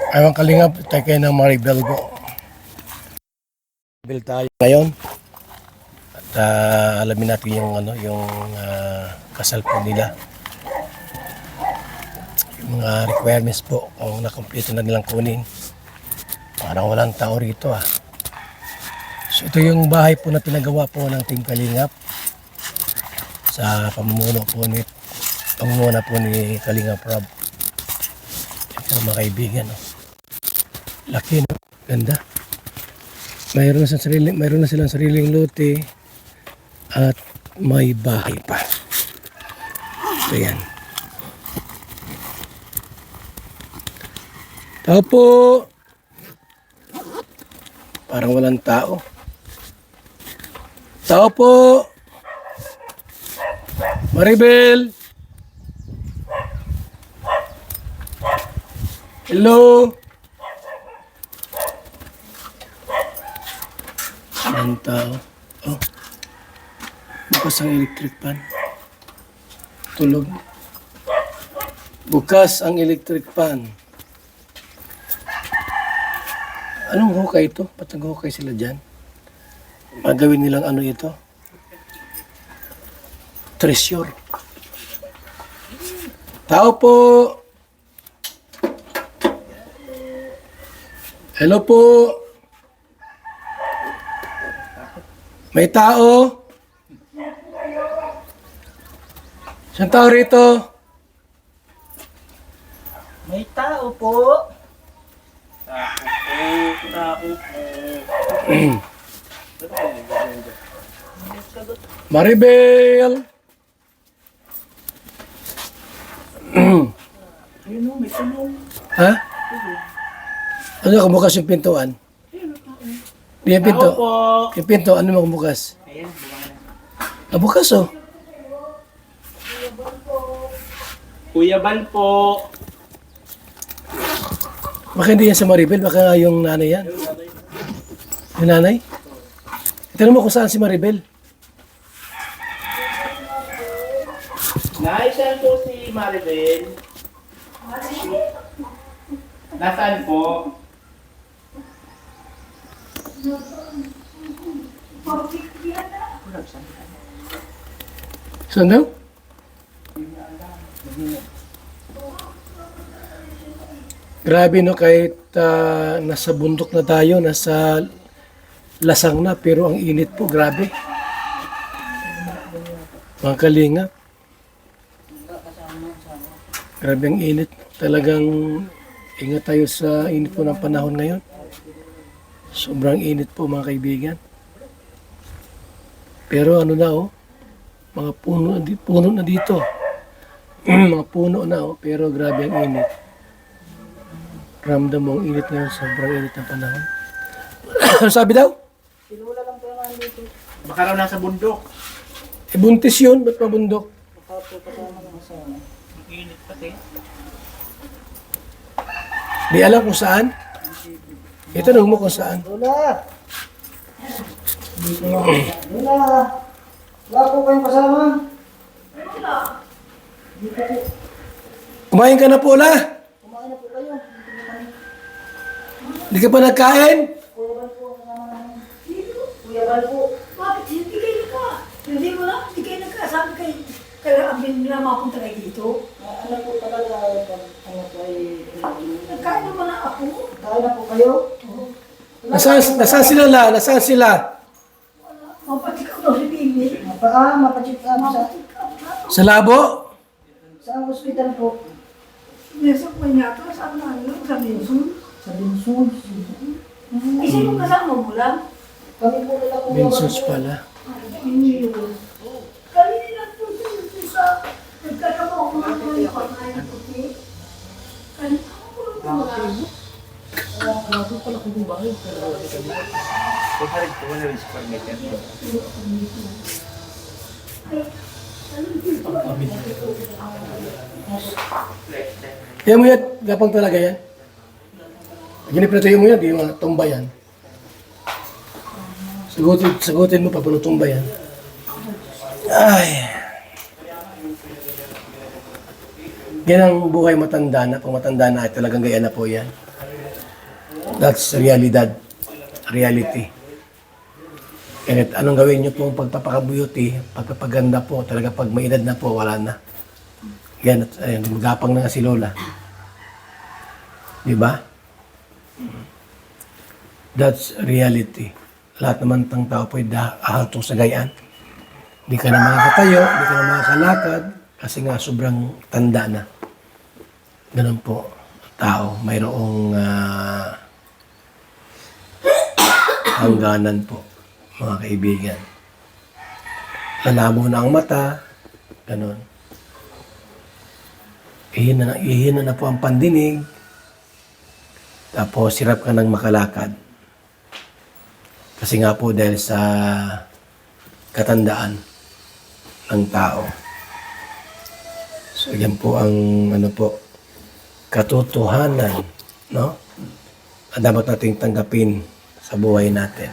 Ayong kalingap, tayo kayo ng Maribel po. Maribel tayo ngayon. At alamin natin yung kasal po nila. Yung mga requirements po, kung nakompleto na nilang kunin. Parang walang tao rito ah. So ito yung bahay po na pinagawa po ng Team Kalingap. Sa pamumuno po ni Kalingap Rob. Ito mga kaibigan. Oh. Laki no? Ganda. Mayroon na silang sariling lote at may bahay pa. So yan. Tao po. Parang walang tao. Tao po. Maribel. Hello. Walang tao. Oh. Bukas ang electric pan. Tulog. Bukas ang electric pan. Anong hukay ito? Ba't nag-hukay sila dyan? Magawin nilang ano ito? Treasure. Tao po. Hello po. May tao? Saan tao rito? May tao po. Tao po. Maribel! Ayun o, may tulong. Ha? Ano kumukas yung pintuan? Yung pinto. Tao po. Yung pinto, ano mo kumukas? Ayan, Nabukas oh. Kuya Bal po. Baka hindi yan sa Maribel, baka yung nanay yan. Yung nanay? Itanong mo kung saan si Maribel. Naisan po si Maribel. Nasaan po? Saan daw? Grabe no, kahit nasa bundok na tayo, nasa lasang na, pero ang init po, grabe. Mga kalingap. Grabe ang init. Talagang ingat tayo sa init po ng panahon ngayon. Sobrang init po mga kaibigan. Pero ano na oh, mga puno na dito. Mga puno na oh, pero grabe ang init. Ramdam mo ang init ngayon, sobrang init ng panahon. Ano sabi daw? Sinula lang po naman dito. Baka raw nasa bundok. Eh buntis yun, ba't mabundok? Baka po kasama naman sa init pati. Di alam kung saan. Itanong mo kung saan. Lola! Lola! Wala po kayong kasama? Kumain ka na po, la? Kumain na po kayo. Di ka pa nagkain? Kuya Bal po, kasama namin. Kuya Bal po. Bakit hindi kayo nagka? Hindi mo lang, hindi kayo nagkasabi kayo. Kaya ang nila mapunta kayo dito. Ano po talaga, ano po ay... Nagkain naman na ako. Kain na po kayo? Nasaan sila, la? Nasaan sila? Mapatik ako daw si Bibi. Mapacheck up sa... Sa labo? Sa hospital po. Nesok may nata, saan na yun? Sa Nelson. Sa Binsun. Ay, sino kasama mo lang? Kami po nila po. Binsos pala. Hindi yun. Kanina po sa nagkatawa ko na yung pagkain ko. Kanina ko lang po. Kaya mo yan, gapang talaga yan. Ginipre mo yan, di mo tumba yan. Sagutin mo pa, paano tumba yan. Ay. Yan ang buhay matanda na. Pag matanda na, ay talagang gaya na po yan. That's realidad. Reality. Kahit anong gawin nyo pong pagpapaka-beauty, pagpapaganda po, talaga pag may edad na po, wala na. Yan, ayun, magapang na nga si Lola. Di ba? That's reality. Lahat naman ng tao po ay ahantong sa gayaan. Di ka na makakatayo, di ka na makakalakad, kasi nga sobrang tanda na. Ganun po, tao, mayroong hangganan po, mga kaibigan. Lalabo na ang mata, ganun. Ihina na po ang pandinig, tapos hirap ka nang makalakad. Kasi nga po dahil sa katandaan ng tao. So yan po ang katotohanan, no? Na dapat nating tanggapin sa buhay natin.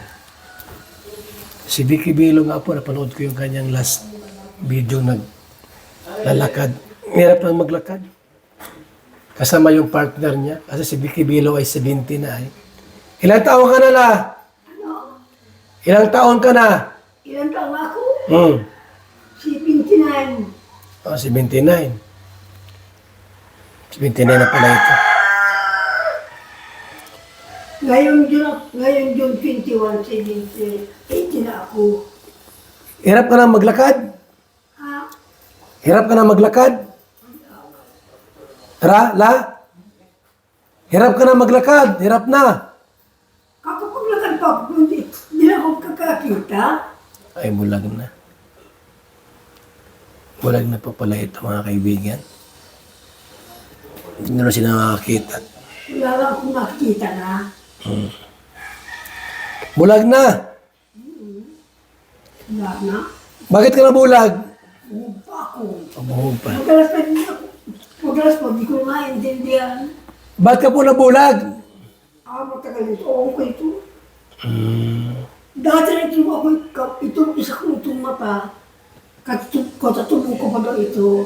Si Vicky Bilo nga po, napanood ko yung kanyang last video naglalakad. Hirap lang maglakad. Kasama yung partner niya. Kasi si Vicky Bilo ay 70 na ay. Ilang taon ka na la? Ilang taon ka na? Ilan taon ako? 79. Oh, 79. 79 na pala ito. Ngayon June 21, 80 na ako. Hirap ka na maglakad? Ha? Hirap ka na maglakad? La? Hirap ka na maglakad? Hirap na. Kakapaglakad pa ako, hindi na ako kakakita. Ay, bulag na. Bulag na po pala ito, mga kaibigan. Hindi na sila makakita. Wala lang akong nakikita na. Bulag na. Wala na. Bakit ka na bulag? Huwag pa ako. Pabuhog pa. Madalas pa, di ko maintindihan. Ba't ka po nabulag? Matagal ito. Okay ito. Dati na ito ako, itong isa ko itong mata, katatubo ko pa daw ito.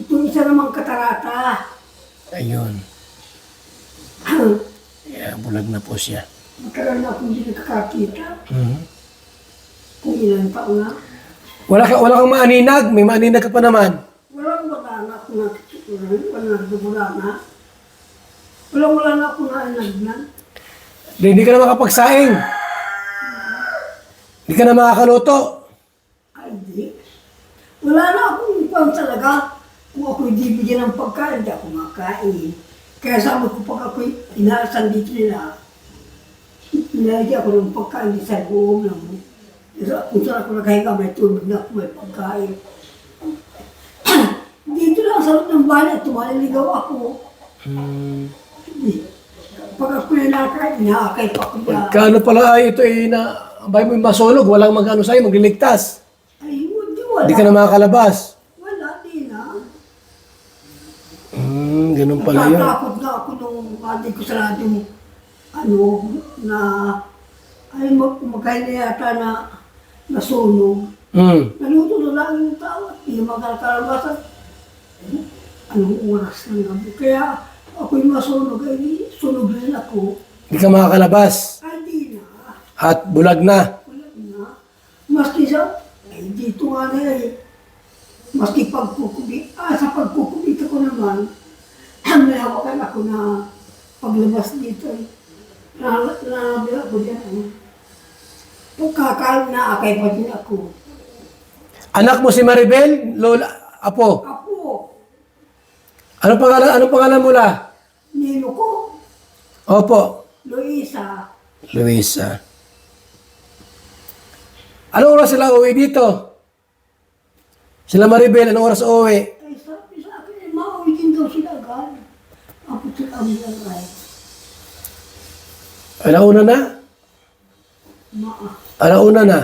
Itong isa namang katarata. Ayun. Yeah, bulag na po siya. Matagal na akong hindi nakakakita. Kung ilang taon na. Wala kang maaninag? May maaninag ka pa naman. Wala na ako nakikita. Wala na ako nainagnan. Hindi ka na makapagsaing. Hindi ka na makakaluto. Ay, di. Wala na akong ipang talaga. Kung ako hindi bigyan ng pagkain, hindi ako makain. Kaya sabi ko pag ako'y inaasan dito nila, inalagyan ako ng pagkain sa buong lang. Kung saan ako nakahinga, may tubig na ako, may pagkain. Dito lang sa loob ng bahay, tumaliligaw ako. Pag ako nilakay, inaakay pa ako na. Kano pala ay ito ay na abay mo masulog, walang mag-ano sa'yo, magliligtas. Ay, hindi wala. Hindi ka na makakalabas. Wala, di na. Ganun pala yun. Natatakot na ako nung hindi ko saradong na ay magkain na yata na nasunog. Naluto na lang yung tao at hindi magkakalabasan. Anong oras ng gabi. Kaya ako'y masunog, ay sunog rin ako. Hindi ka makakalabas. Ay, di na. At bulag na. Wala na. Maski sa, ay dito nga na eh. Maski pagkukubit, sa pagkukubit ako naman, may hawakan ako na paglabas dito eh. Nabila ko dyan. Pagkakain na akay pa din ako. Anak mo si Maribel, Lola, Apo. Ako, Anong pangalan mo la? nilo ko, Opo. Luisa, Luisa. Anong oras sila uwi dito? Sila Maribel, anong oras uwi? ay sabi sa akin, mauwi din daw sila agad. Ako sa kami agad. Alauna na? Alauna na?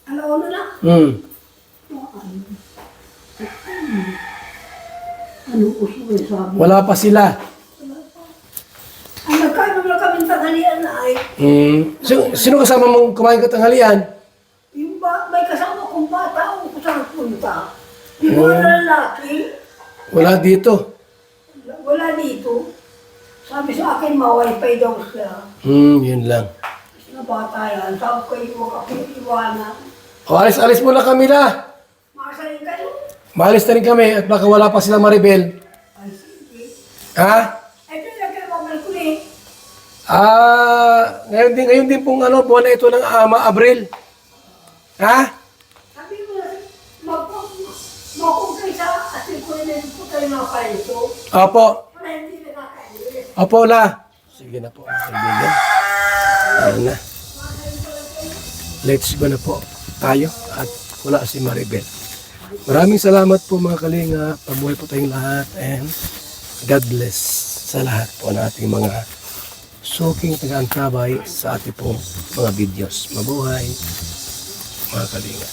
Alauna na? Ano uso eh, sabi. Wala pa sila. Ang nagkain na kami tanghalian na ay, Sino kasama mong kumain ka tanghalian? yung may kasama kong bata, o kung saan punta. Yung mga lalaki, Wala dito. wala dito. Sabi sa akin, ma-wifi daw siya. Yun lang. Na bata yan. Sabi ko, huwag ako iwanan. O, alis-alis muna kami na. Masayin kayo. Maalis na rin kami at baka wala pa sila Maribel. Ay, sige. Ha? Ay, ito lang kayo, babalik ko eh. Ngayon din pong buwan na ito ng Abril. Ha? Sabi mo, magpapagay sa asin ko rin po tayo mga palito. Opo. Wala hindi nakakainis. Opo, la. Sige na po, kaibigan. Ano na. Let's go na po tayo at wala si Maribel. Maraming salamat po mga kalinga. Pabuhay po tayong lahat and God bless sa lahat po ng ating mga suking taga-antabay sa ating pong mga videos. Mabuhay mga kalinga.